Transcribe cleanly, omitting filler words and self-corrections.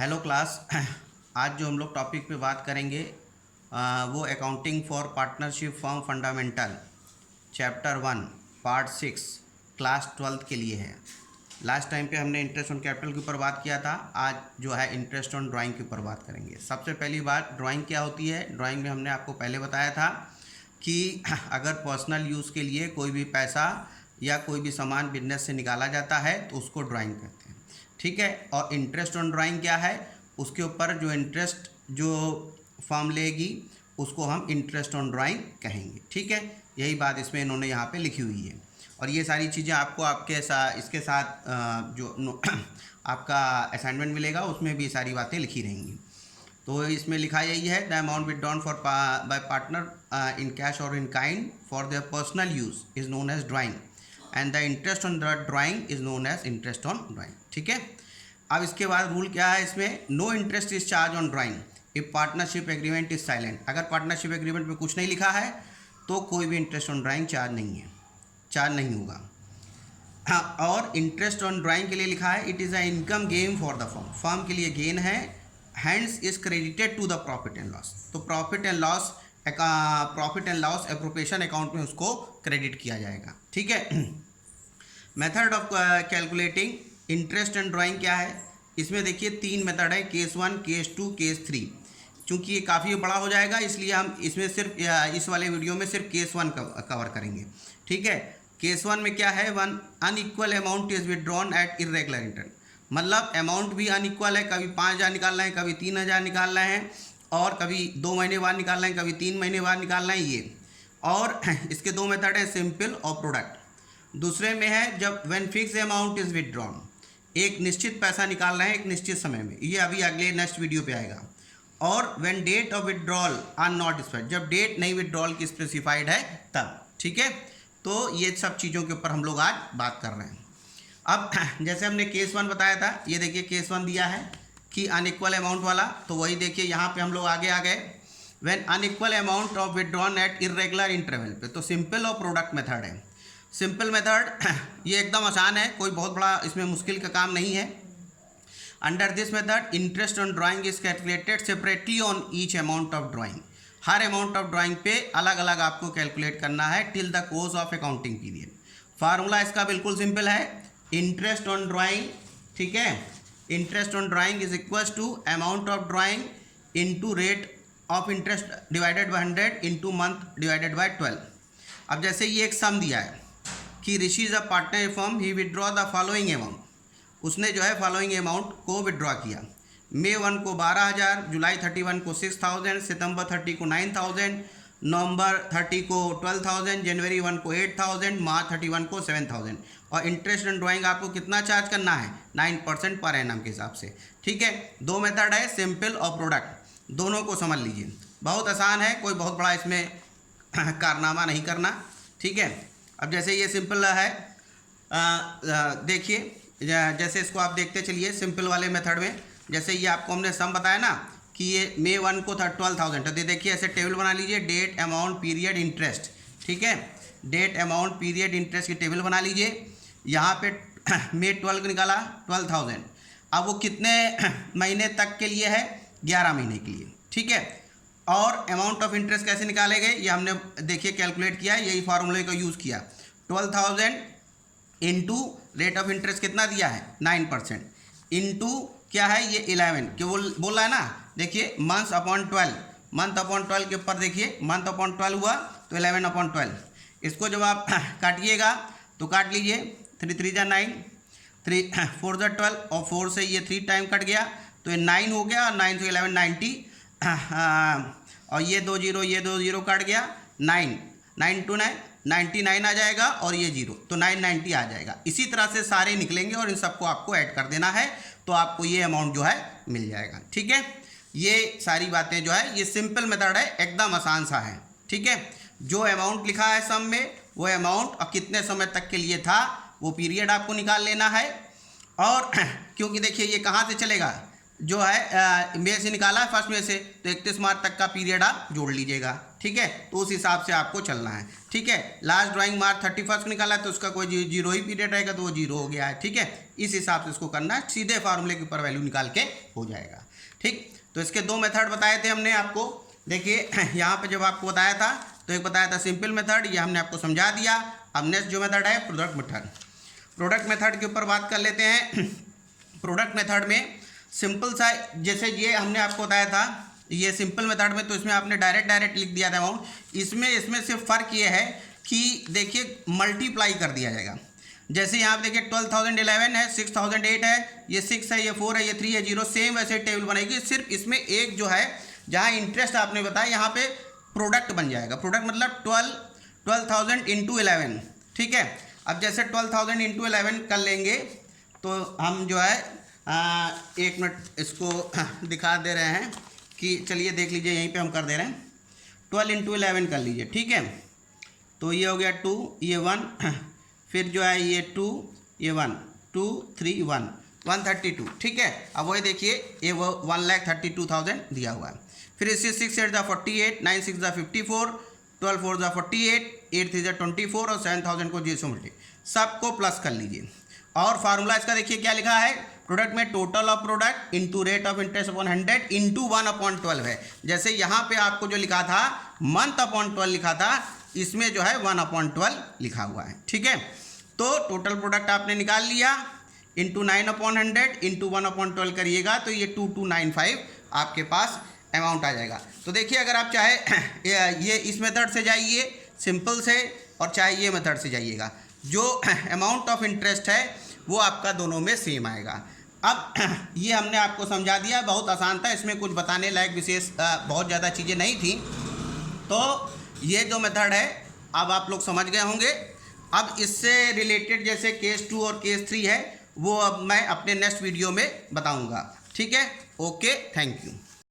Hello class. आज जो हम लोग टॉपिक पे बात करेंगे वो accounting for partnership firm fundamental chapter 1 part 6 class 12th के लिए है। लास्ट टाइम पे हमने इंटरेस्ट ऑन कैपिटल के ऊपर बात किया था। आज जो है इंटरेस्ट ऑन ड्राइंग के ऊपर बात करेंगे। सबसे पहली बात, ड्राइंग क्या होती है। ड्राइंग में हमने आपको पहले बताया था कि अगर पर्सनल यूज़ के लिए कोई भी पैसा या कोई भी सामान बिजनेस से निकाला जाता है तो उसको ड्राइंग कहते हैं, ठीक है। और इंटरेस्ट ऑन ड्राइंग क्या है, उसके ऊपर जो इंटरेस्ट जो फर्म लेगी उसको हम इंटरेस्ट ऑन ड्राइंग कहेंगे, ठीक है। यही बात इसमें इन्होंने यहाँ पे लिखी हुई है। और ये सारी चीज़ें आपको आपके इसके साथ जो आपका असाइनमेंट मिलेगा उसमें भी सारी बातें लिखी रहेंगी। तो इसमें लिखा यही है, the amount withdrawn for by partner in cash और in kind for their personal use is known as drawing and the interest on the drawing is known as interest on drawing, ठीक है। अब इसके बाद रूल क्या है इसमें, no interest is charge on drawing if partnership agreement is silent. अगर partnership agreement में कुछ नहीं लिखा है तो कोई भी इंटरेस्ट ऑन ड्राइंग चार्ज नहीं होगा। हाँ, और इंटरेस्ट ऑन ड्राइंग के लिए लिखा है, it is a income gain for the firm. Firm के लिए गेन है, hence is credited to the profit and loss. तो profit and loss appropriation account में उसको क्रेडिट किया जाएगा, ठीक है। Method of calculating interest and drawing क्या है, इसमें देखिए 3 मेथड है, केस 1, केस 2, केस 3। चूँकि ये काफ़ी बड़ा हो जाएगा इसलिए हम इसमें सिर्फ इस वाले वीडियो में सिर्फ केस 1 कवर करेंगे, ठीक है। केस 1 में क्या है, one unequal amount is withdrawn at irregular interval. मतलब अमाउंट भी अनइक्वल है, कभी 5,000 निकाल रहे हैं, कभी 3,000 निकाल रहे हैं, और कभी 2 महीने बाद निकाल रहे हैं, कभी 3 महीने बाद निकाल रहे हैं ये। और इसके 2 मेथड हैं, सिंपल और प्रोडक्ट। दूसरे में है जब when fix amount is withdrawn, एक निश्चित पैसा निकाल रहे हैं एक निश्चित समय में, ये अभी अगले नेक्स्ट वीडियो पे आएगा। और when date of withdrawal are not specified, जब डेट नहीं विदड्रॉल की स्पेसिफाइड है तब, ठीक है। तो ये सब चीज़ों के ऊपर हम लोग आज बात कर रहे हैं। अब जैसे हमने केस 1 बताया था, ये देखिए केस 1 दिया है कि अनइक्वल अमाउंट वाला, तो वही देखिए यहाँ पे हम लोग आगे आ गए। When unequal amount of withdrawn at irregular interval पे, तो सिंपल और प्रोडक्ट मेथड है। सिंपल मेथड ये एकदम आसान है, कोई बहुत बड़ा इसमें मुश्किल का काम नहीं है। Under this method interest on drawing is calculated separately on each amount of drawing. हर अमाउंट ऑफ ड्राइंग पे अलग अलग आपको कैलकुलेट करना है till the course of accounting period. Formula इसका बिल्कुल सिंपल है, इंटरेस्ट ऑन ड्राइंग, ठीक है। Interest on drawing is equal to amount of drawing into rate of interest divided by 100 into month divided by 12। अब जैसे ये एक सम दिया है कि Rishi is a partner firm, he withdraw the following amount. उसने जो है फॉलोइंग अमाउंट को विदड्रॉ किया। मई 1 को 12,000, जुलाई 31 को 6,000, सितंबर 30 को 9,000, नवंबर 30 को 12,000, जनवरी 1 को 8,000, मार्च 31 को 7,000। और इंटरेस्ट ऑन ड्राइंग आपको कितना चार्ज करना है, 9% पर एनम के हिसाब से, ठीक है। 2 मेथड है, सिंपल और प्रोडक्ट, दोनों को समझ लीजिए। बहुत आसान है, कोई बहुत बड़ा इसमें कारनामा नहीं करना, ठीक है। अब जैसे ये सिंपल है, देखिए जैसे इसको आप देखते चलिए सिंपल वाले मेथड में। जैसे ये आपको हमने सम बताया ना कि ये मई 1 को 12,000, तो देखिए ऐसे टेबल बना लीजिए, डेट अमाउंट पीरियड इंटरेस्ट, ठीक है। डेट अमाउंट पीरियड इंटरेस्ट की टेबल बना लीजिए। यहाँ पे मई 12 को निकाला 12,000, अब वो कितने महीने तक के लिए है, 11 महीने के लिए, ठीक है। और अमाउंट ऑफ इंटरेस्ट कैसे निकाले गए, ये हमने देखिए कैलकुलेट किया, यही फार्मूले का यूज़ किया। 12,000 इंटू रेट ऑफ इंटरेस्ट कितना दिया है, 9%, इंटू क्या है ये 11, कि वो बोल रहा है ना, देखिए मंथ्स अपॉन 12, मंथ अपॉन 12 के ऊपर देखिए मंथ अपॉन 12 हुआ तो 11 अपॉन 12। इसको जब आप काटिएगा तो काट लीजिए, 3 3 जा 9, 3 4 जा 12, और 4 से ये 3 टाइम कट गया तो ये 9 हो गया, और 9 से 11 90, और ये 2 0 कट गया, 9 टू 9 99 आ जाएगा, और ये 0 तो 990 आ जाएगा। इसी तरह से सारे निकलेंगे और इन सबको आपको ऐड कर देना है तो आपको ये अमाउंट जो है मिल जाएगा, ठीक है। ये सारी बातें जो है ये सिंपल मेथड है, एकदम आसान सा है, ठीक है। जो अमाउंट लिखा है सम में वो अमाउंट और कितने समय तक के लिए था वो पीरियड आपको निकाल लेना है। और क्योंकि देखिए ये कहाँ से चलेगा, जो है में से निकाला है फर्स्ट में से, तो 31 मार्च तक का पीरियड आप जोड़ लीजिएगा, ठीक है। तो उस हिसाब से आपको चलना है, ठीक है। लास्ट ड्राइंग मार्च 31 को निकाला है तो उसका कोई 0 ही पीरियड रहेगा, तो वो 0 हो गया है, ठीक है। इस हिसाब से इसको करना है, सीधे फार्मूले के ऊपर वैल्यू निकाल के हो जाएगा, ठीक। तो इसके 2 मेथड बताए थे हमने आपको। देखिए यहाँ पे जब आपको बताया था तो एक बताया था सिंपल मेथड, ये हमने आपको समझा दिया। अब नेक्स्ट जो मेथड है प्रोडक्ट मेथड। प्रोडक्ट मेथड के ऊपर बात कर लेते हैं। प्रोडक्ट मेथड में सिंपल सा, जैसे ये हमने आपको बताया था ये सिंपल मेथड में, तो इसमें आपने डायरेक्ट लिख दिया था अमाउंट। इसमें सिर्फ फ़र्क ये है कि देखिए मल्टीप्लाई कर दिया जाएगा। जैसे यहाँ पे देखिए 12,011 है, 6,008 है, ये 6 है, ये 4 है, ये 3 है, 0, सेम वैसे टेबल बनेगी। सिर्फ इसमें एक जो है जहाँ इंटरेस्ट आपने बताया यहाँ पे प्रोडक्ट बन जाएगा। प्रोडक्ट मतलब 12,000 इंटू 11, ठीक है। अब जैसे 12,000 इंटू 11 कर लेंगे तो हम जो है 1 मिनट इसको दिखा दे रहे हैं कि चलिए देख लीजिए, यहीं पे हम कर दे रहे हैं। 12 इंटू 11 कर लीजिए, ठीक है। तो ये हो गया 2, ये 1, फिर जो है ये 2, ये 1, 2, 3, 1, 132, ठीक है। अब वही देखिए ये वो 1,32,000 दिया हुआ है। फिर इससे 6 8 48, 9 6 54, 12 4 48, 8 3 24 और 7,000 को 0 मल्टी सबको प्लस कर लीजिए। और फार्मूला इसका देखिए क्या लिखा है, प्रोडक्ट में total of product into rate of interest upon 100 into 1/12 है। जैसे यहाँ पे आपको जो लिखा था मंथ अपॉन 12 लिखा था, इसमें जो है 1/12 लिखा हुआ है, ठीक है। तो टोटल प्रोडक्ट आपने निकाल लिया, इंटू 9/100 इंटू 1/12 करिएगा तो ये 2295 आपके पास अमाउंट आ जाएगा। तो देखिए अगर आप चाहे ये इस मेथड से जाइए सिंपल से, और चाहे ये मेथड से जाइएगा, जो अमाउंट ऑफ इंटरेस्ट है वो आपका दोनों में सेम आएगा। अब ये हमने आपको समझा दिया, बहुत आसान था, इसमें कुछ बताने लायक विशेष बहुत ज़्यादा चीज़ें नहीं थी। तो ये जो मेथड है अब आप लोग समझ गए होंगे। अब इससे रिलेटेड जैसे केस 2 और केस 3 है वो अब मैं अपने नेक्स्ट वीडियो में बताऊंगा, ठीक है। Okay, thank you.